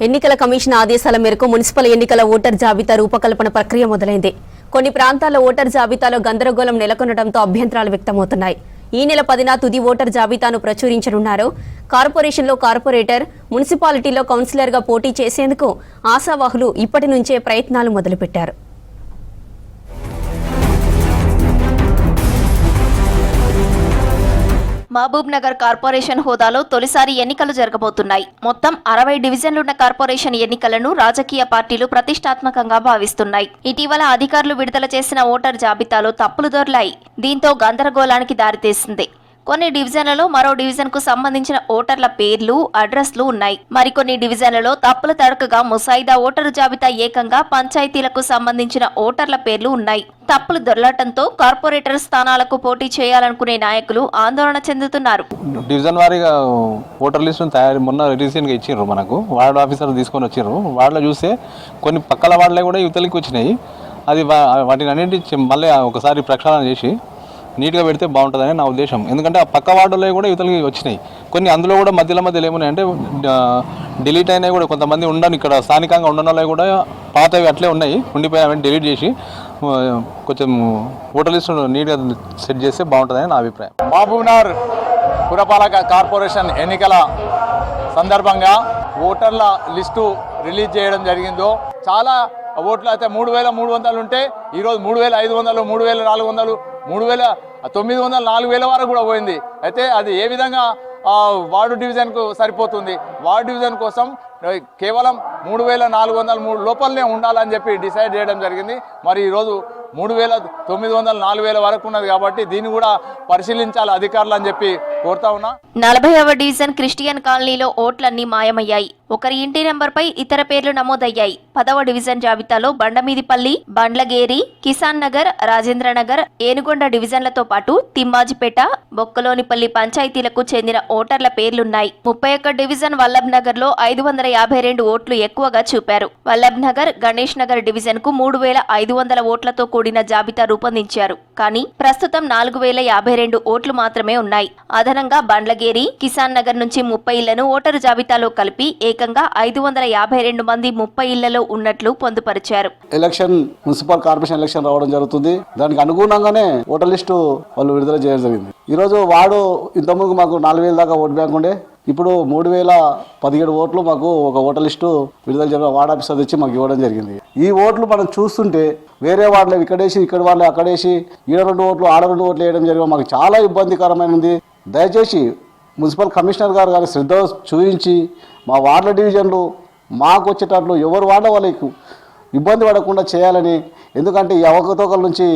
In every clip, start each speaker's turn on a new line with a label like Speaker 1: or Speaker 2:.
Speaker 1: ఎన్నికల కమిషన్ ఆదేశాల మేరకు మున్సిపల్ ఎన్నికల ఓటర్ జాబితా రూపకల్పన ప్రక్రియ మొదలైంది. కొన్ని ప్రాంతాల్లో ఓటర్ జాబితాలో గందరగోళం నెలకొనడంతో అభ్యంతరాలు వ్యక్తమవుతున్నాయి. ఈ నెల 10న తుది ఓటర్ జాబితాను ప్రచురించనున్నారు. కార్పొరేషన్లో కార్పొరేటర్, మున్సిపాలిటీలో కౌన్సిలర్గా పోటీ చేసేందుకు ఆశావాహులు ఇప్పటి నుంచే ప్రయత్నాలు మొదలుపెట్టారు.
Speaker 2: మహబూబ్ నగర్ కార్పొరేషన్ హోదాలో తొలిసారి ఎన్నికలు జరగబోతున్నాయి. మొత్తం 60 డివిజన్లున్న కార్పొరేషన్ ఎన్నికలను రాజకీయ పార్టీలు ప్రతిష్టాత్మకంగా భావిస్తున్నాయి. ఇటీవల అధికారులు విడుదల చేసిన ఓటర్ జాబితాలో తప్పులు దొర్లాయి. దీంతో గందరగోళానికి దారితీసింది. కొన్ని డివిజన్లలో మరో డివిజన్ కు సంబంధించిన ఓటర్ల పేర్లు, అడ్రస్లు ఉన్నాయి. మరికొన్ని డివిజన్లలో తప్పుల తడకగా ముసాయిదా ఓటరు జాబితా ఏకంగా పంచాయతీలకు సంబంధించిన ఓటర్ల పేర్లు ఉన్నాయి. తప్పులు దొరలటంతో కార్పొరేటర్ స్థానాలకు పోటీ చేయాలనుకునే నాయకులు ఆందోళన చెందుతున్నారు.
Speaker 3: డివిజన్ వారీగా ఓటర్ లిస్టును మొన్న రీసెంట్గా ఇచ్చిండ్రు. మనకు వార్డు ఆఫీసర్ తీసుకొని వచ్చిండ్రు. వార్డులో చూస్తే కొన్ని పక్కల వార్డులే కూడా యువతలకి వచ్చినాయి. అది వాటిని అన్నింటి మళ్ళీ ఒకసారి ప్రక్షాళన చేసి నీట్గా పెడితే బాగుంటుందని నా ఉద్దేశం. ఎందుకంటే ఆ పక్క వార్డులో కూడా యువతలకి వచ్చినాయి. కొన్ని అందులో కూడా మధ్యలో ఏమున్నాయంటే డిలీట్ అయినాయి కూడా. కొంతమంది ఉండను, ఇక్కడ స్థానికంగా ఉండడంలో కూడా పాతవి అట్లే ఉన్నాయి, ఉండిపోయి అవన్నీ డిలీట్ చేసి కొంచెం ఓటర్ లిస్టు నీట్గా సెట్ చేస్తే బాగుంటుందని నా అభిప్రాయం.
Speaker 4: మహబూబ్ నగర్ పురపాలక కార్పొరేషన్ ఎన్నికల సందర్భంగా ఓటర్ల లిస్టు రిలీజ్ చేయడం జరిగిందో చాలా ఓట్లు అయితే 3300 ఉంటే ఈరోజు 3500, 3400, 3900, 4000 వరకు కూడా పోయింది. అయితే అది ఏ విధంగా వార్డు డివిజన్కు సరిపోతుంది? వార్డు డివిజన్ కోసం కేవలం 3403 లోపలనే ఉండాలని చెప్పి డిసైడ్ చేయడం జరిగింది. మరి ఈరోజు 3900, 4000 వరకు ఉన్నది కాబట్టి దీన్ని కూడా పరిశీలించాలి అధికారులు అని చెప్పి కోరుతా ఉన్నా.
Speaker 2: 40వ డివిజన్ క్రిస్టియన్ కాలనీలో ఓట్లన్నీ మాయమయ్యాయి. ఒకరి ఇంటి నెంబర్పై ఇతర పేర్లు నమోదయ్యాయి. 10వ డివిజన్ జాబితాలో బండమీదిపల్లి, బండ్లగేరి, కిసాన్ నగర్, రాజేంద్రనగర్, ఏనుగొండ డివిజన్లతో పాటు తిమ్మాజిపేట, బొక్కలోనిపల్లి పంచాయతీలకు చెందిన ఓటర్ల పేర్లున్నాయి. 31 డివిజన్ వల్లభ్ నగర్ లో 552 ఓట్లు ఎక్కువగా చూపారు. వల్లభ్ నగర్, గణేష్ నగర్ డివిజన్ కు 3500 ఓట్లతో కూడిన జాబితా రూపొందించారు. కానీ ప్రస్తుతం 4052 ఓట్లు మాత్రమే ఉన్నాయి. అదనంగా బండ్లగేరి, కిసాన్ నగర్ నుంచి 30 ఇళ్లను ఓటరు జాబితాలో కలిపి ఏకంగా 552 మంది 30 ఇళ్లలో ఉన్నట్లు పొందుపరిచారు.
Speaker 5: ఎలక్షన్ మున్సిపల్ కార్పొరేషన్ ఎలక్షన్ రావడం జరుగుతుంది. దానికి అనుగుణంగానే ఓటర్ లిస్టు వాళ్ళు విడుదల చేయడం జరిగింది. ఈరోజు వాడు ఇంతకుముందు మాకు 4000 దాకా ఓటు బ్యాంక్ ఉండే, ఇప్పుడు 3017 ఓట్లు మాకు ఒక ఓటర్ లిస్టు విడుదల చేయడం వార్డు ఆఫీసర్ తెచ్చి మాకు ఇవ్వడం జరిగింది. ఈ ఓట్లు మనం చూస్తుంటే వేరే వార్డులో ఇక్కడేసి, ఇక్కడ వాళ్ళు అక్కడేసి, ఈడ 2 ఓట్లు, ఆడ 2 ఓట్లు వేయడం జరిగింది. మాకు చాలా ఇబ్బందికరమైనది. దయచేసి మున్సిపల్ కమిషనర్ గారు కానీ శ్రద్ధ చూపించి మా వార్డుల డివిజన్లు మాకు వచ్చేటట్లు ఎవరు వార్డు వాళ్ళకి ఇబ్బంది పడకుండా చేయాలని. ఎందుకంటే ఈ అవకతవకల నుంచి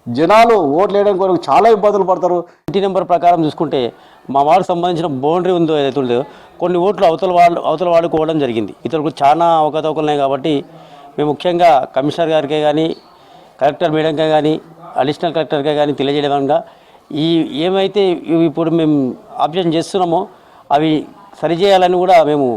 Speaker 5: జనాలు ఓట్లు వేయడానికి కొరకు చాలా ఇబ్బందులు పడతారు.
Speaker 6: ఇంటి నెంబర్ ప్రకారం చూసుకుంటే మా వార్డుకు సంబంధించిన బౌండరీ ఉందో ఏదైతే ఉందో కొన్ని ఓట్లు అవతల వాడుకోవడం జరిగింది. ఇతరులకు చాలా అవకతవకలు ఉన్నాయి. కాబట్టి మేము ముఖ్యంగా కమిషనర్ గారికే కానీ, కలెక్టర్ మేడంకే కానీ, అడిషనల్ కలెక్టర్కే కానీ తెలియజేయడంగా ఏమైతే ఇప్పుడు మేము ఆబ్జెక్షన్ చేస్తున్నామో అవి సరిచేయాలని కూడా మేము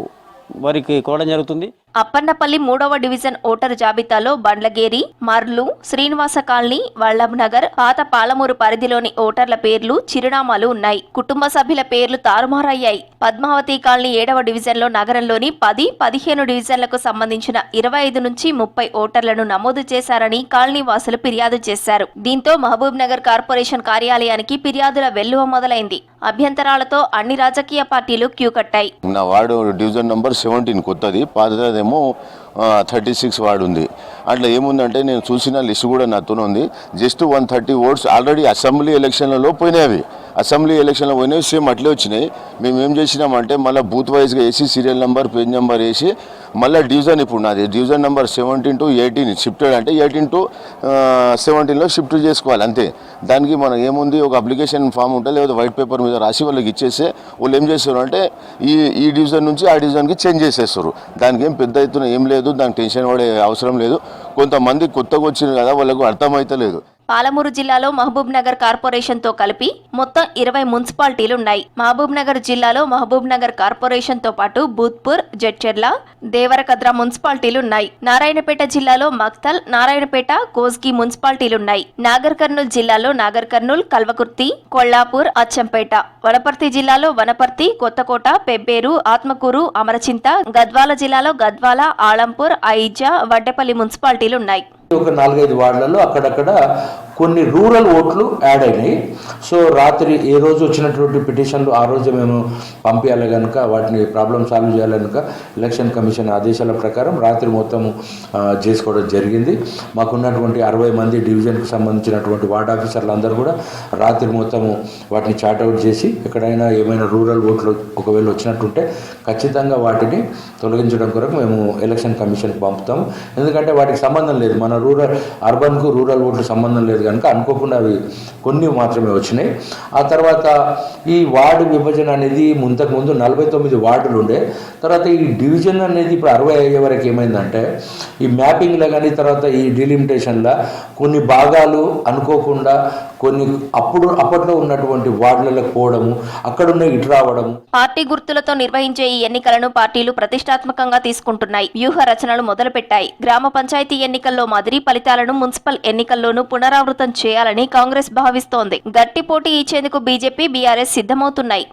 Speaker 6: వారికి కోరడం జరుగుతుంది.
Speaker 2: అప్పన్నపల్లి 3వ డివిజన్ ఓటరు జాబితాలో బండ్లగేరి, మర్లు, శ్రీనివాస కాలనీ, వల్లభ్ నగర్, పాత పాలమూరు పరిధిలోని ఓటర్ల పేర్లు, చిరునామాలు ఉన్నాయి. కుటుంబ సభ్యుల పేర్లు తారుమారయ్యాయి. పద్మావతి కాలనీ 7వ డివిజన్లో నగరంలోని 10, 15 డివిజన్లకు సంబంధించిన 25 నుంచి 30 ఓటర్లను నమోదు చేశారని కాలనీ వాసులు ఫిర్యాదు చేశారు. దీంతో మహబూబ్ నగర్ కార్పొరేషన్ కార్యాలయానికి ఫిర్యాదుల వెల్లువ మొదలైంది. అభ్యంతరాలతో అన్ని రాజకీయ పార్టీలు క్యూ కట్టాయి.
Speaker 7: నా వార్డు డివిజన్ నంబర్ 17 కొత్తది, పాతదేమో 36 వార్డు ఉంది. అట్లా ఏముందంటే నేను చూసిన లిస్ట్ కూడా నాతో ఉంది. జస్ట్ 130 ఓట్స్ ఆల్రెడీ అసెంబ్లీ ఎలక్షన్లలో పోయినాయి. అసెంబ్లీ ఎలక్షన్లో పోయినవి సేమ్ అట్లే వచ్చినాయి. మేము ఏం చేసినామంటే మళ్ళీ బూత్ వైజ్గా వేసి సీరియల్ నెంబర్, పేజ్ నెంబర్ వేసి మళ్ళీ డివిజన్, ఇప్పుడు నాది డివిజన్ నెంబర్ 17 to 18 షిఫ్టెడ్, అంటే 18 to 17లో షిఫ్ట్ చేసుకోవాలి అంతే. దానికి మనం ఏముంది, ఒక అప్లికేషన్ ఫామ్ ఉంటుంది, లేదా వైట్ పేపర్ మీద రాసి వాళ్ళకి ఇచ్చేస్తే వాళ్ళు ఏం చేస్తారు అంటే ఈ డివిజన్ నుంచి ఆ డివిజన్కి చేంజ్ చేసేస్తారు. దానికి ఏం పెద్ద ఎత్తున ఏం లేదు, దానికి టెన్షన్ పడే అవసరం లేదు. కొంతమంది కొత్తగా వచ్చింది కదా, వాళ్ళకు అర్థమైతే లేదు.
Speaker 2: పాలమూరు జిల్లాలో మహబూబ్ నగర్ కార్పొరేషన్ తో కలిపి మొత్తం 20 మున్సిపాలిటీలున్నాయి. మహబూబ్ నగర్ జిల్లాలో మహబూబ్ నగర్ కార్పొరేషన్ తో పాటు బూత్పూర్, జడ్చెర్ల, దేవరకద్ర మున్సిపాలిటీలున్నాయి. నారాయణపేట జిల్లాలో మక్తల్, నారాయణపేట, కోస్గి మున్సిపాలిటీలున్నాయి. నాగర్ కర్నూల్ జిల్లాలో నాగర్ కర్నూల్, కల్వకుర్తి, కొల్లాపూర్, అచ్చంపేట. వనపర్తి జిల్లాలో వనపర్తి, కొత్తకోట, పెబ్బేరు, ఆత్మకూరు, అమరచింత. గద్వాల జిల్లాలో గద్వాల, ఆలంపూర్, ఐజా, వడ్డేపల్లి మున్సిపాలిటీలున్నాయి.
Speaker 8: ఒక 4-5 వార్డులలో అక్కడక్కడ కొన్ని రూరల్ ఓట్లు యాడ్ అయినాయి. సో రాత్రి ఏ రోజు వచ్చినటువంటి పిటిషన్లు ఆ రోజు మేము పంపించాలి కనుక వాటిని ప్రాబ్లం సాల్వ్ చేయాలి కనుక ఎలక్షన్ కమిషన్ ఆదేశాల ప్రకారం రాత్రి మొత్తం చేసుకోవడం జరిగింది. మాకున్నటువంటి 60 మంది డివిజన్కి సంబంధించినటువంటి వార్డ్ ఆఫీసర్లు అందరూ కూడా రాత్రి మొత్తము వాటిని చార్ట్అవుట్ చేసి ఎక్కడైనా ఏమైనా రూరల్ ఓట్లు ఒకవేళ వచ్చినట్టుంటే ఖచ్చితంగా వాటిని తొలగించడం కొరకు మేము ఎలక్షన్ కమిషన్కి పంపుతాము. ఎందుకంటే వాటికి సంబంధం లేదు, మన అర్బన్కు రూరల్ ఓట్లు సంబంధం లేదు కనుక అనుకోకుండా అవి కొన్ని మాత్రమే వచ్చినాయి. ఆ తర్వాత ఈ వార్డు విభజన అనేది ముందు 49 వార్డులు ఉండే, తర్వాత ఈ డివిజన్ అనేది ఇప్పుడు 60 అయ్యే వరకు ఏమైందంటే ఈ మ్యాపింగ్లో కానీ తర్వాత ఈ డిలిమిటేషన్లో కొన్ని భాగాలు అనుకోకుండా కొన్ని అప్పట్లో ఉన్నటువంటి వార్డులకు పోవడము, అక్కడున్న ఇటు రావడము.
Speaker 2: పార్టీ గుర్తులతో నిర్వహించే ఈ ఎన్నికలను పార్టీలు ప్రతిష్టాత్మకంగా తీసుకుంటున్నాయి. వ్యూహ రచనలు మొదలుపెట్టాయి. గ్రామ పంచాయతీ ఎన్నికల్లో మాదిరి ఫలితాలను మున్సిపల్ ఎన్నికల్లోనూ పునరావృతం చేయాలని కాంగ్రెస్ భావిస్తోంది. గట్టి పోటీ ఇచ్చేందుకు బీజేపీ, బీఆర్ఎస్ సిద్ధమవుతున్నాయి.